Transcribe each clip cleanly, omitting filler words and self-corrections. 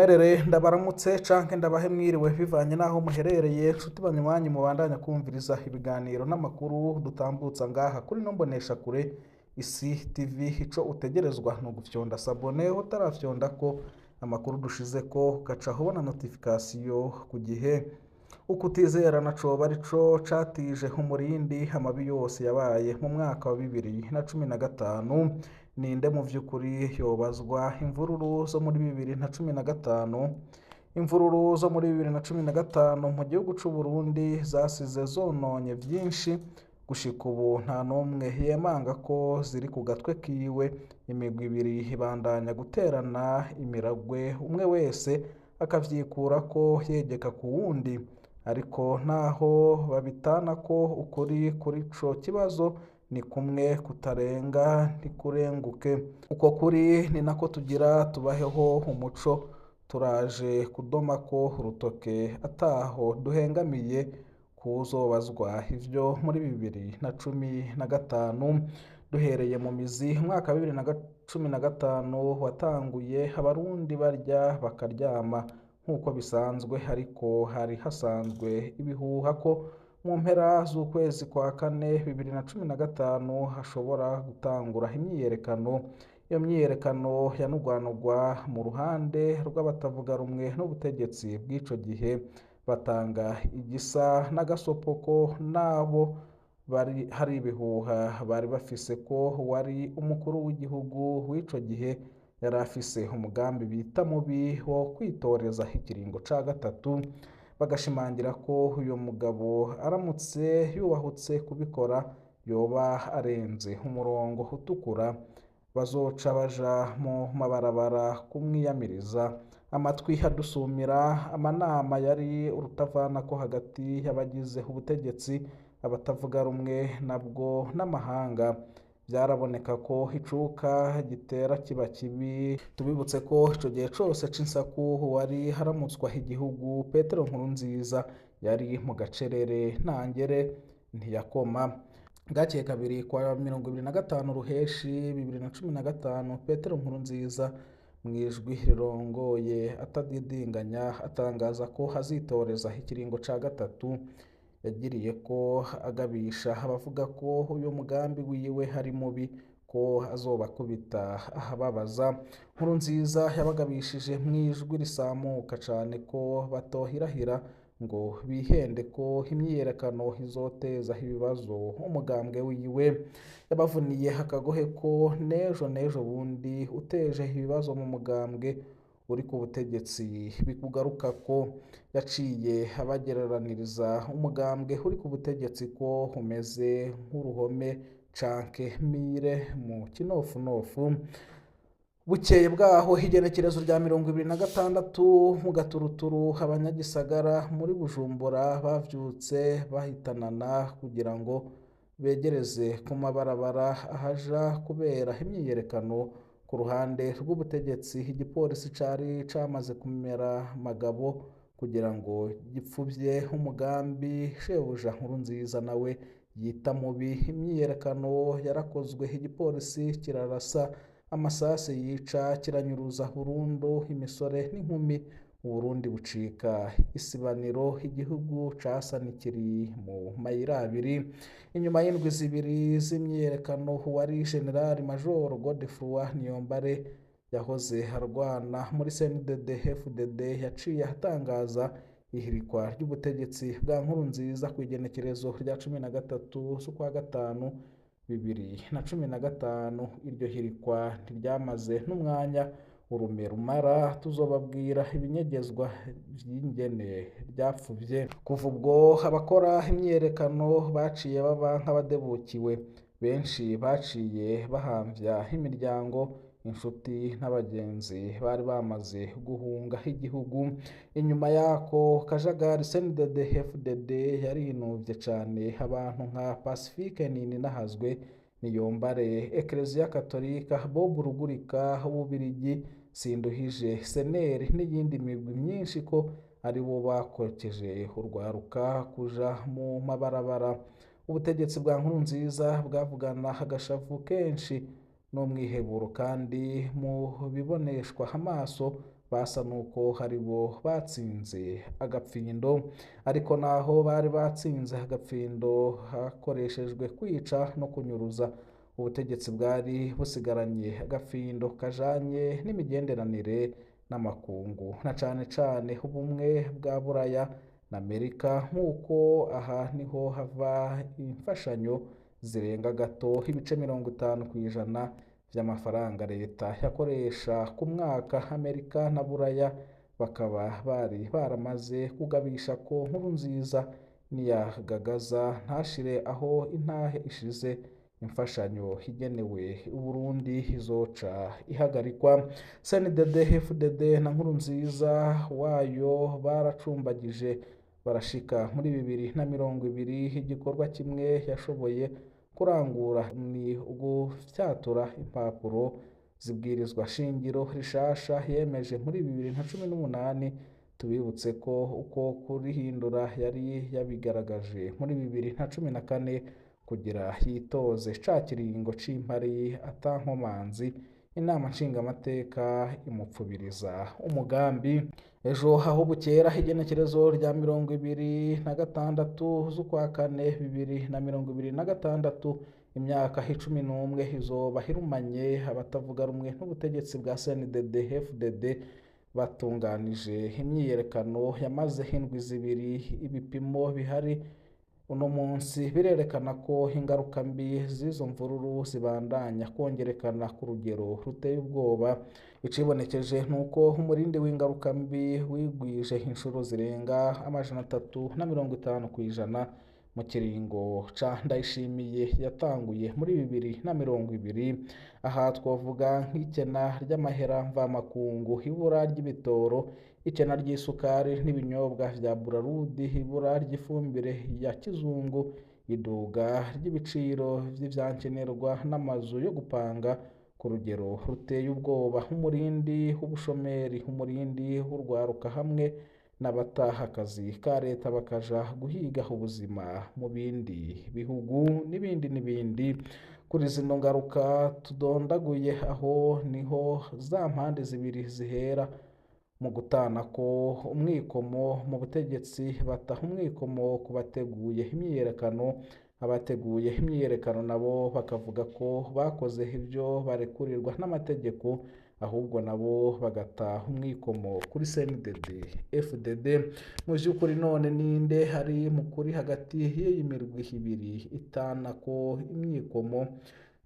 Munyemerere ndabaramutse canke ndabahe mwiriwe bivanye naho muherereye nshuti banywanyi mubandanya kumviriza ibiganiro n'amakuru dutambutsa ngaha kuri no mbonesha kure Isi TV. Ico utegerezwa no gufyonda sabone utarafyonda ko amakuru dushizeko gaca hubona notification ku gihe. Ukutizera naco barico catije umurindi amabi yose yabaye mu mwaka wa 2015. Ninde mu vy'ukuri yobazwa imvururu zo muri 2015? Imvururu zo muri 2015 mu gihugu c'u Burundi zasize zononye vyinshi gushika ubu nta numwe yemanga ko ziri ku gatwe kiwe. Imigwi ibiri ibandanya guterana imiragwe, umwe wese akavyikura ko yegeka ku wundi, ariko naho babitana ko ukuri kuri ico kibazo ni kumwe kutarenga ntikurenguke. Uko kuri ni nako tugira tubaheho umuco. Turaje kudoma ko urutoke ataho duhengamiye kuzobazwa ivyo muri 2015. Duhereye mu mizi, umwaka wa 2015 watanguye abarundi barya bakaryama nk'uko bisanzwe, ariko hari hasanzwe ibihuha ko mu mpera z'ukwezi kwa kane 2015 hashobora gutangura imyiyerekano. Iyo myiyerekano yanugwanugwa mu ruhande rw'abatavuga rumwe n'ubutegetsi bw'ico gihe, batanga igisa n'agasopoko nabo bari hari ibihuha bari bafise ko wari umukuru w'igihugu w'ico gihe yari afise umugambi bita mubi wo kwitoreza ikiringo ca gatatu. Bagashimangira ko uyo mugabo aramutse yubahutse kubikora yoba arenze umurongo utukura, bazoca baja mu mabarabara kumwiyamiriza. Amatwi hadusumira, amanama yari urutavanako hagati y'abagize ubutegetsi, abatavuga rumwe nabwo n'amahanga. Byaraboneka ko icuka gitera kiba kibi. Tubibutse ko ico gihe cose c'insaku wari haramutswa igihugu Petero Nkurunziza yari mu gacerere ntangere ntiyakoma. Bwakeye kabiri kwa 25 ruheshi 2015, Petero Nkurunziza mwijwi rirongoye atadidinganya atangaza ko hazitoreza ikiringo ca gatatu. Yagiriye ko agabisha abavuga ko uyu mugambi wiwe hari mubi, ko azobakubita ahababaza. Nkurunziza yabagabishije mwijwi risamuka cane ko batohirahira ngo bihende ko imyiyerekano izoteza ibibazo umugambwe wiwe. Yabavuniye akagohe ko nejo bundi uteje ibibazo mu mugambwe uri ku butegetsi bikugaruka ko. Yaciye abagereraniriza umugambwe uri ku butegetsi ko umeze nk'uruhome canke mire mu kinofunofu. Bukeye bwaho igenekerezo rya 26 mu gaturuturu, abanyagisagara muri Bujumbura bavyutse bahitanana kugira ngo begereze ku mabarabara ahaja kubera imyiyerekano. Ku ruhande rw'ubutegetsi, igipolisi cari camaze kumera magabo kugira ngo gipfuvye umugambi shebuja Nkurunziza nawe yita mubi. Imyiyerekano yarakozwe, igipolisi kirarasa amasase yica, kiranyuruza burundu imisore n'inkumi. Uburundi bucika isibaniro, igihugu casa nikiri mu mayira abiri. Inyuma y'indwi zibiri z'imyiyerekano, wari General Major Godefroid Niyombare yahoze arwana muri CNDD FDD yaciye atangaza ihirikwa ry'ubutegetsi bwa Nkurunziza ku igenekerezo rya 13 z'ukwa gatanu 2015. Iryo hirikwa ntiryamaze n'umwanya urume rumara. Tuzobabwira ibinyegezwa vy'ingene ryapfuvye. Kuva ubwo abakora imyiyerekano baciye baba nk'abadebukiwe. Benshi baciye bahamvya imiryango, inshuti n'abagenzi bari bamaze guhunga igihugu. Inyuma yako kajagari, CNDD FDD yarinuvye cane abantu nka Pacifique Ninahazwe, Niyombare, Ecclesia Katolika, Bob Rugurika w'Ububirigi, Sinduhije, Seneri n'iyindi migwi myinshi ko ari bo bakokeje urwaruka kuja mu mabarabara. Ubutegetsi bwa Nkurunziza bwavugana agashavu kenshi n'umwiheburo, kandi mu biboneshwa amaso basa nuko hari bo batsinze agapfindo, ariko naho bari batsinze agapfindo hakoreshejwe kwica no kunyuruza, ubutegetsi bwari busigaranye agapfindo kajanye n'imigenderanire n'amakungu na cane cane ubumwe bwa Buraya na Amerika, nk'uko aha niho hava imfashanyo zirenga gato ibice 50% vy'amafaranga leta yakoresha ku mwaka. Amerika na Buraya bakaba bari baramaze kugabisha ko Nkurunziza niyagagaza ntashire aho intahe ishize, imfashanyo igenewe Uburundi izoca ihagarikwa. CNDD FDD na Nkurunziza wayo baracumbagije barashika muri 2020. Igikorwa kimwe yashoboye kurangura ni ugufyatura impapuro zibwirizwa shingiro rishasha yemeje muri 2018. Tubibutse ko uko kurihindura yari yabigaragaje muri 2014 kugira yitoze ca kiringo c'impari atankomanzi, inama nshingamateka imupfubiriza umugambi. Ejo aho bukera igenekerezo rya 26 z'ukwa kane 2026, imyaka 11 izoba hirumanye abatavuga rumwe n'ubutegetsi bwa CNDD FDD batunganije imyiyerekano yamaze indwi zibiri. Ibipimo bihari uno munsi birerekana ko ingaruka mbi z'izo mvururu zibandanya kongerekana ku rugero ruteye ubwoba. Icibonekeje nuko umurindi w'ingaruka mbi wigwije inshuro zirenga 350% mu kiringo ca Ndayishimiye yatanguye muri 2020. Aha twavuga nk'ikena ry'amahera mvamakungu, ibura ry'ibitoro, ikena ry'isukari n'ibinyobwa vya Burarudi, ibura ry'ifumbire ya kizungu, iduga ry'ibiciro vy'ivyankenerwa n'amazu yo gupanga ku rugero ruteye ubwoba, umurindi w'ubushomeri, umurindi w'urwaruka hamwe n'abataha akazi ka leta bakaja guhiga ubuzima mu bindi bihugu n'ibindi. Kuri zino ngaruka tudondaguye aho niho za mpande zibiri zihera mu gutana ko umwikomo mu butegetsi, bataha umwikomo ku bateguye imyiyerekano. Abateguye imyiyerekano nabo bakavuga ko bakoze ibyo barekurirwa n'amategeko, ahubwo nabo bagataha umwikomo kuri CNDD FDD. Mu by'ukuri none ninde hari mukuri hagati y'iyi mirwi ibiri itana ko imyikomo?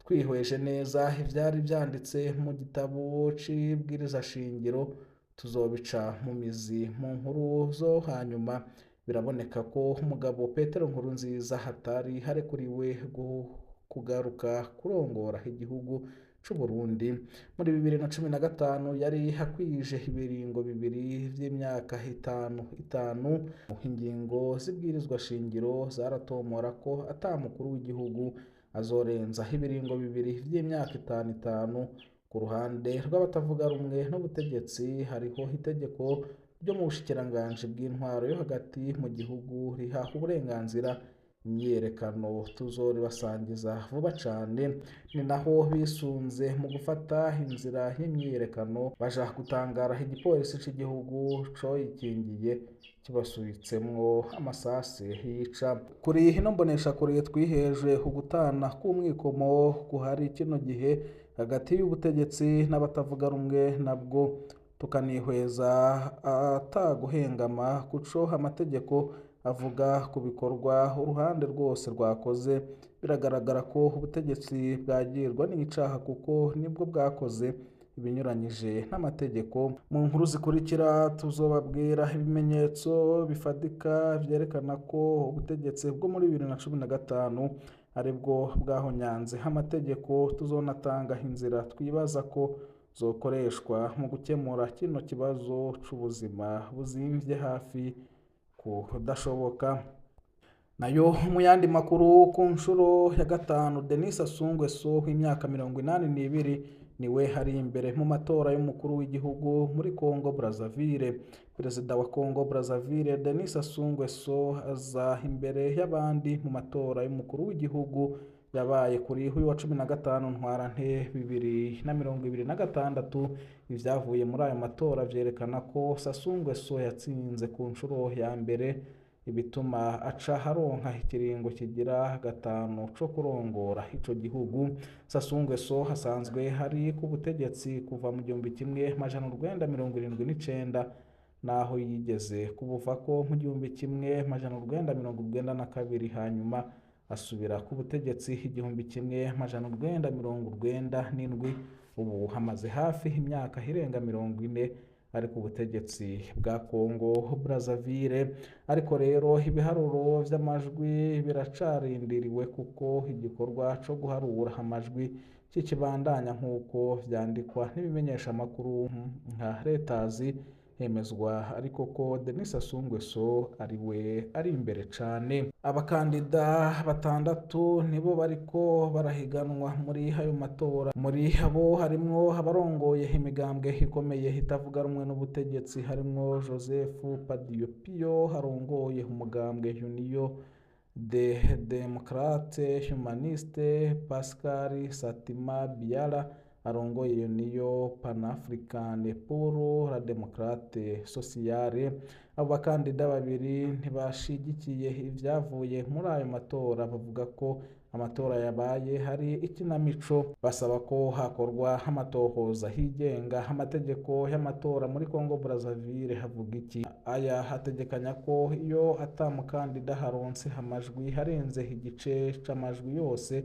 Twihweje neza ivyari byanditse mu gitabo c'ibwiriza shingiro tuzobica mu mizi mu nkuru zo hanyuma. Biraboneka ko umugabo Petero Nkurunziza hatari harekuriwe kugaruka kurongora igihugu c'u Burundi. Muri 2015 yari hakwije ibiringo bibiri vy'imyaka itanu. Ingingo zibwirizwa shingiro zaratomora ko ata mukuru w'igihugu azorenza ibiringo bibiri vy'imyaka itanu. Ku ruhande rw'abatavuga rumwe n'ubutegetsi hariho itegeko ryo mu bushikiranganji bw'intwaro yo hagati mu gihugu riha uburenganzira imyiyerekano. Tuzoribasangiza vuba cane. Ni naho bisunze mu gufata inzira y'imyiyerekano baja gutangara igipolisi c'igihugu coyikingiye kibasubitsemwo amasase yica. Kuri ino mboneshakure twiheje ugutana k'umwikomo guhari kino gihe hagati y'ubutegetsi n'abatavuga rumwe nabwo, tukanihweza ataguhengama kuco amategeko avuga ku bikorwa uruhande rwose rwakoze. Biragaragara ko ubutegetsi bwagirwa n'icaha kuko nibwo bwakoze ibinyuranyije n'amategeko. Mu nkuru zikurikira tuzobabwira ibimenyetso bifatika vyerekana ko ubutegetsi bwo muri 2015 aribwo bwahonyanze amategeko. Tuzonatanga inzira twibaza ko zokoreshwa mu gukemura kino kibazo c'ubuzima buzimvye hafi kudashoboka. Nayo mu yandi makuru, ku nshuro ya gatanu Denis Sassou Nguesso w'imyaka 82 niwe hari imbere mu matora y'umukuru w'igihugu muri Congo Brazzaville. Perezida wa Congo Brazzaville Denis Sassou Nguesso aza imbere y'abandi mu matora y'umukuru w'igihugu yabaye kuri uyu wa 15 Ntwarante 2026. Ivyavuye muri ayo matora vyerekana ko Sassou Nguesso yatsinze ku nshuro ya mbere, ibituma aca haronka ikiringo kigira gatanu co kurongora ico gihugu. Sassou Nguesso hasanzwe hari ku butegetsi kuva mu 1979 naho yigeze kubuvako mu 1992, hanyuma asubira ku butegetsi 1997. Ubu hamaze hafi imyaka irenga 40 ari ku butegetsi bwa Congo Brazzaville. Ariko rero ibiharuro vy'amajwi biracarindiriwe kuko igikorwa co guharura amajwi kikibandanya nk'uko vyandikwa n'ibimenyesha amakuru nka Reuters. Hemezwa ariko ko Denis Sassou Nguesso ari imbere cane. Abakandida 6 nibo bariko barahiganwa muri ayo matora. Muri abo harimwo abarongoye imigambwe ikomeye itavuga rumwe n'ubutegetsi, harimwo Joseph Padiopio harongoye umugambwe Union des Démocrates Humanistes, Pascal Satima Biala arongoye Union Panafricaine pour la Démocratie Sociale. Abo bakandida babiri ntibashigikiye ivyavuye muri ayo matora, bavuga ko amatora yabaye hari ikinamico. Basaba ko hakorwa amatohoza higenga. Amategeko y'amatora muri Congo Brazzaville havuga iki? Aya hategekanya ko iyo atamukandida haronse amajwi harenze igice c'amajwi yose,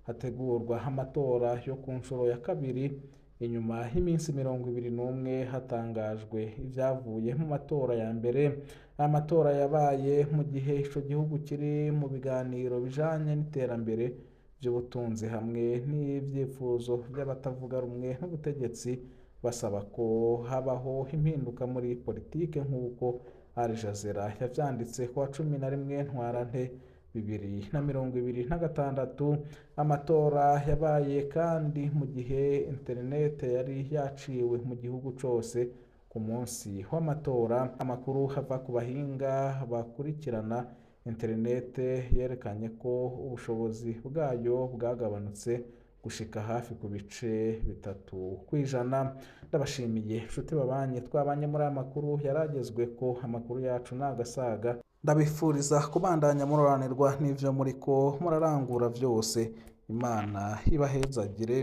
hategurwa amatora yo ku nshuro ya kabiri inyuma y'iminsi 21 hatangajwe ivyavuye mu matora ya mbere. Amatora yabaye mu gihe ico gihugu kiri mu biganiro bijanye n'iterambere vy'ubutunzi hamwe n'ivyifuzo vy'abatavuga rumwe n'ubutegetsi, basaba ko habaho impinduka muri politike nk'uko Al Jazeera yavyanditse ku wa 11 Ntwarante 2026. Amatora yabaye kandi mu gihe internet yari yaciwe mu gihugu cose. Ku munsi w'amatora, amakuru hava ku bahinga bakurikirana internet yerekanye ko ubushobozi bwayo bwagabanutse gushika hafi ku bice 3%. Ndabashimiye nshuti babanye twabanye muri aya makuru yaragezwe ko amakuru yacu nagasaga. Ndabifuriza kubandanya muroranirwa n'ivyo muriko murarangura vyose. Imana ibahezagire.